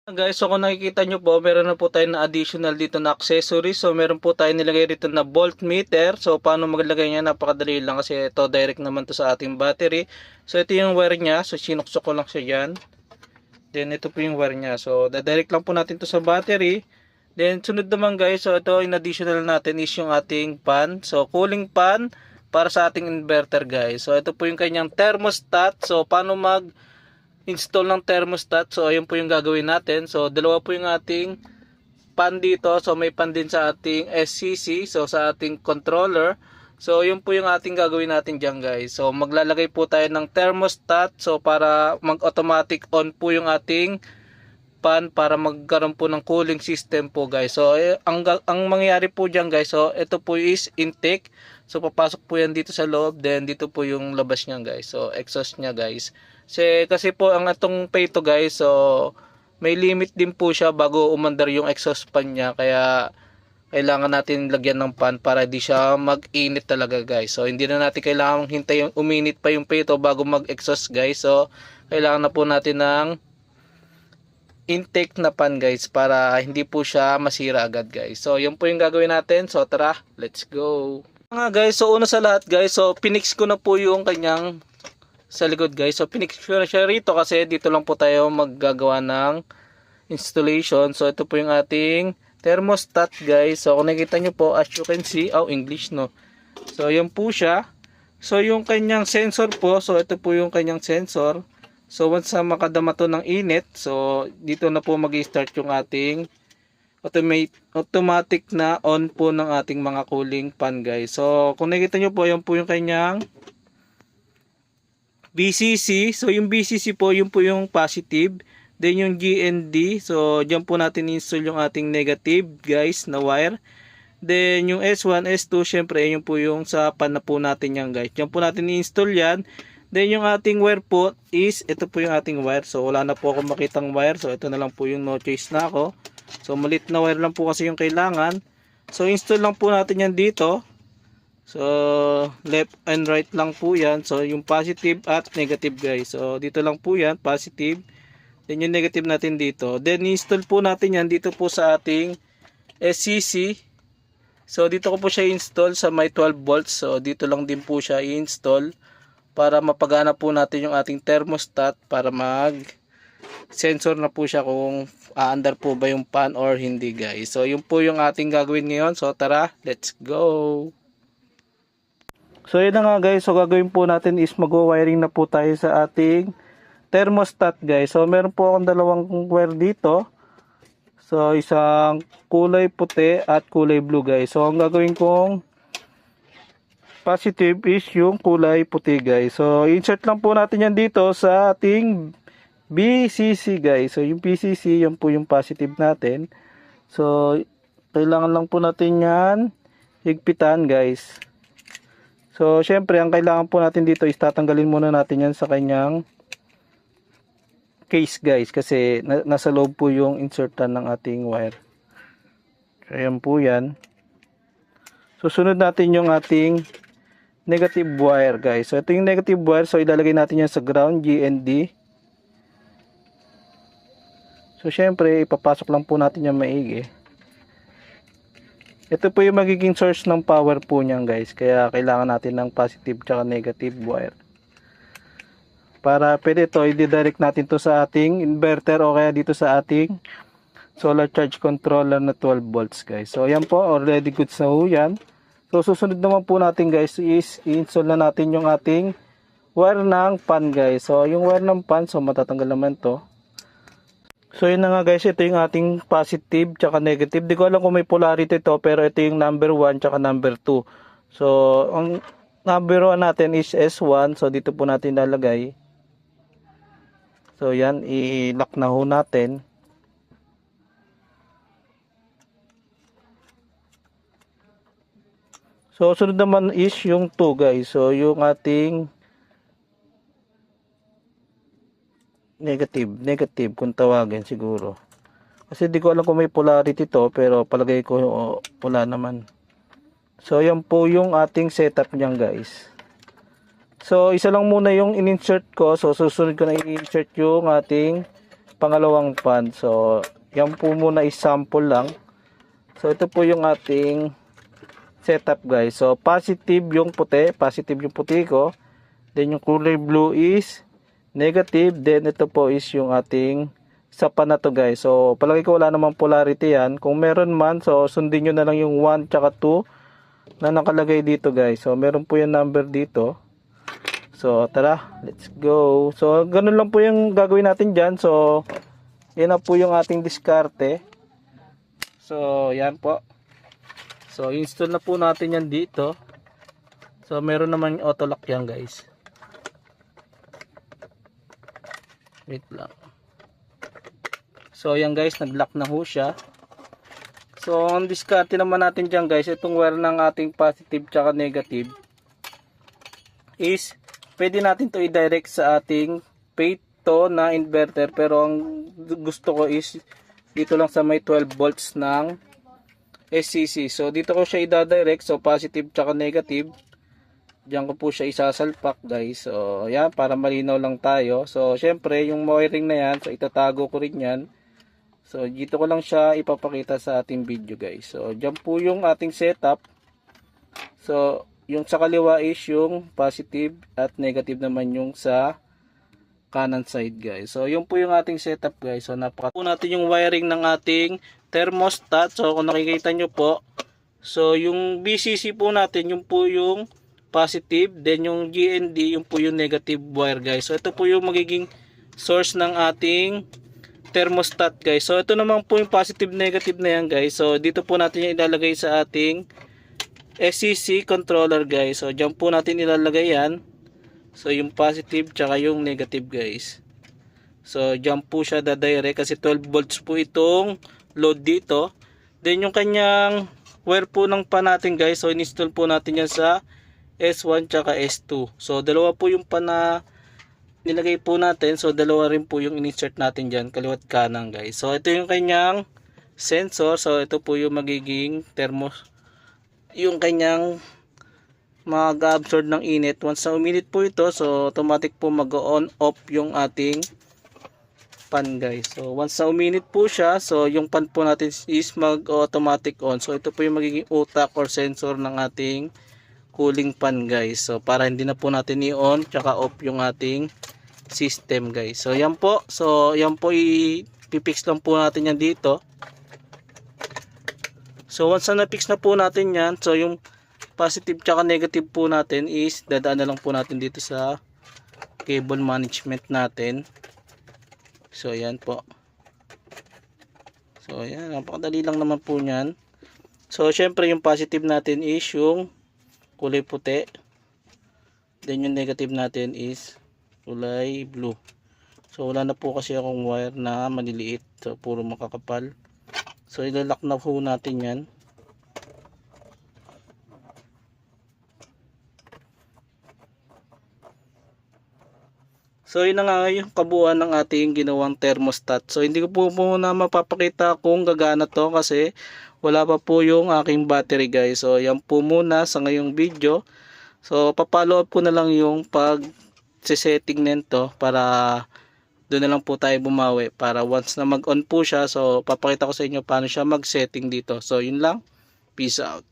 Guys, so kung nakikita nyo po, meron na po tayo na additional dito na accessory. So meron po tayo nilagay dito na voltmeter. So paano maglagay niya, napakadali lang kasi ito direct naman to sa ating battery. So ito yung wire niya, so sinuksok ko lang siya dyan. Then ito po yung wire niya, so dadirect lang po natin to sa battery. Then sunod naman guys, so ito in additional natin is yung ating fan. So cooling fan para sa ating inverter guys. So ito po yung kanyang thermostat. So paano mag install ng thermostat, so ayun po yung gagawin natin. So dalawa po yung ating pan dito, so may pan din sa ating SCC, so sa ating controller. So yun po yung ating gagawin natin dyan guys. So maglalagay po tayo ng thermostat, so para mag automatic on po yung ating pan para magkaroon po ng cooling system po guys. So ang mangyayari po dyan guys, so ito po is intake. So papasok po yan dito sa loob, then dito po yung labas niya guys. So exhaust niya guys. Kasi po ang atong peto guys, so may limit din po siya bago umandar yung exhaust fan niya, kaya kailangan natin lagyan ng fan para di siya mag-init talaga guys. So hindi na natin kailangan hintay yung uminit pa yung peto bago mag-exhaust guys. So kailangan na po natin ng intake na pan guys para hindi po siya masira agad guys. So yun po yung gagawin natin. So tara, let's go. Mga guys, so una sa lahat guys, so pinix ko na po yung kanyang sa likod guys. So pinix ko na siya rito kasi dito lang po tayo maggagawa ng installation. So ito po yung ating thermostat guys. So kung nakita nyo po, as you can see, English no. So yan po siya. So yung kanyang sensor po, so ito po yung kanyang sensor. So once na makadama to ng init, so dito na po mag-start yung ating automatic na on po ng ating mga cooling fan guys. So kung nakita nyo po, yan po yung kanyang BCC. So yung BCC po, yun po yung positive. Then yung GND, so diyan po natin install yung ating negative guys na wire. Then yung S1, S2, syempre yun po yung sa pan na po natin yan guys. Diyan po natin i-install yan. Then yung ating wire po is, ito po yung ating wire. So wala na po ako makitang wire. So ito na lang po yung no choice na ako. So malit na wire lang po kasi yung kailangan. So install lang po natin yan dito. So left and right lang po yan. So yung positive at negative guys. So dito lang po yan, positive. Then yung negative natin dito. Then install po natin yan dito po sa ating SCC. So dito ko po siya install sa may 12 volts. So dito lang din po siya i-install para mapagana po natin yung ating thermostat para mag sensor na po siya kung aandar po ba yung fan or hindi guys. So yun po yung ating gagawin ngayon. So tara, let's go. So yun na nga guys, so gagawin po natin is mag-wiring na po tayo sa ating thermostat guys. So meron po akong dalawang wire dito. So isang kulay puti at kulay blue guys. So ang gagawin kong positive is yung kulay puti guys. So insert lang po natin yan dito sa ating BCC guys. So yung BCC, yan po yung positive natin. So kailangan lang po natin yan higpitan guys. So, syempre, ang kailangan po natin dito is tatanggalin muna natin yan sa kanyang case guys. Kasi nasa loob po yung insertan ng ating wire. So, ayan po yan. Susunod natin yung ating negative wire guys. So, ito yung negative wire. So, ilalagay natin yan sa ground, GND. So, syempre, ipapasok lang po natin yung maigi. Ito po yung magiging source ng power po niyan guys. Kaya kailangan natin ng positive tsaka negative wire. Para pwede ito, i-direct natin to sa ating inverter o kaya dito sa ating solar charge controller na 12 volts guys. So ayan po, already goods na po yan. So susunod naman po natin guys is i-install na natin yung ating wire ng fan guys. So yung wire ng fan, so matatanggal naman to. So yun na nga guys, ito yung ating positive tsaka negative. Di ko alam kung may polarity to, pero ito yung number 1 tsaka number 2. So ang number 1 natin is S1. So dito po natin lalagay. So yan, i-lock na ho natin. So sunod naman is yung 2 guys. So yung ating negative kung tawagin siguro. Kasi di ko alam kung may polarity to, pero palagay ko wala naman. So yan po yung ating setup niyan guys. So isa lang muna yung in-insert ko. So susunod ko na i-insert yung ating pangalawang pan. So yan po muna is sample lang. So ito po yung ating setup guys. So positive yung puti ko. Then yung kulay blue is negative. Then ito po is yung ating sa pan na to guys. So palagi ko wala namang polarity yan. Kung meron man, so sundin nyo na lang yung 1 tsaka 2 na nakalagay dito guys. So meron po yung number dito. So tara, let's go. So ganun lang po yung gagawin natin dyan. So yan na po yung ating diskarte. So yan po. So install na po natin yan dito. So meron naman auto lock yan guys. Wait lang. So yan guys, nag-lock na ho siya. So ang diskarte naman natin dyan guys, itong wire ng ating positive tsaka negative is pwede natin to i-direct sa ating Phaeto na inverter, pero ang gusto ko is dito lang sa may 12 volts ng SCC. So dito ko siya i-direct, so positive tsaka negative. Diyan ko po siya isasalpak guys. So yan, para malinaw lang tayo. So syempre yung wiring na yan, so itatago ko rin yan. So dito ko lang siya ipapakita sa ating video guys. So diyan po yung ating setup. So yung sa kaliwa is yung positive at negative naman yung sa kanan side guys. So yun po yung ating setup guys. So napaka po natin yung wiring ng ating thermostat. So kung nakikita nyo po, so yung BCC po natin, yung po yung positive, then yung GND, yung po yung negative wire guys. So ito po yung magiging source ng ating thermostat guys. So ito naman po yung positive negative na yan guys. So dito po natin yung ilalagay sa ating SCC controller guys. So dyan po natin ilalagay yan. So yung positive tsaka yung negative guys. So dyan po siya dadirect kasi 12 volts po itong load dito. Then yung kanyang wire po ng pan natin guys. So install po natin yan sa S1 tsaka S2. So dalawa po yung pan na nilagay po natin. So dalawa rin po yung in-insert natin dyan, kaliwat kanan guys. So ito yung kanyang sensor. So ito po yung magiging yung kanyang mag-absorb ng init. Once na uminit po ito, so automatic po mag-on off yung ating pan guys. So once na uminit po siya, so yung pan po natin is mag-automatic on. So ito po yung magiging utak or sensor ng ating cooling pan guys. So para hindi na po natin i-on tsaka off yung ating system guys. So yan po. So yan po, i-fix lang po natin yan dito. So once na na-fix na po natin yan, so yung positive tsaka negative po natin is dadaan na lang po natin dito sa cable management natin. So yan po. So yan, napakadali lang naman po niyan. So syempre yung positive natin is yung kulay puti. Then yung negative natin is kulay blue. So wala na po kasi akong wire na maliliit. So puro makakapal. So ilalak na po natin yan. So yun na nga yung kabuuan ng ating ginawang thermostat. So hindi ko po muna mapapakita kung gagana to kasi wala pa po yung aking battery guys. So yan po muna sa ngayong video. So papalo up ko na lang yung pag-setting nito para doon na lang po tayo bumawi. Para once na mag-on po siya, so papakita ko sa inyo paano siya mag-setting dito. So yun lang. Peace out.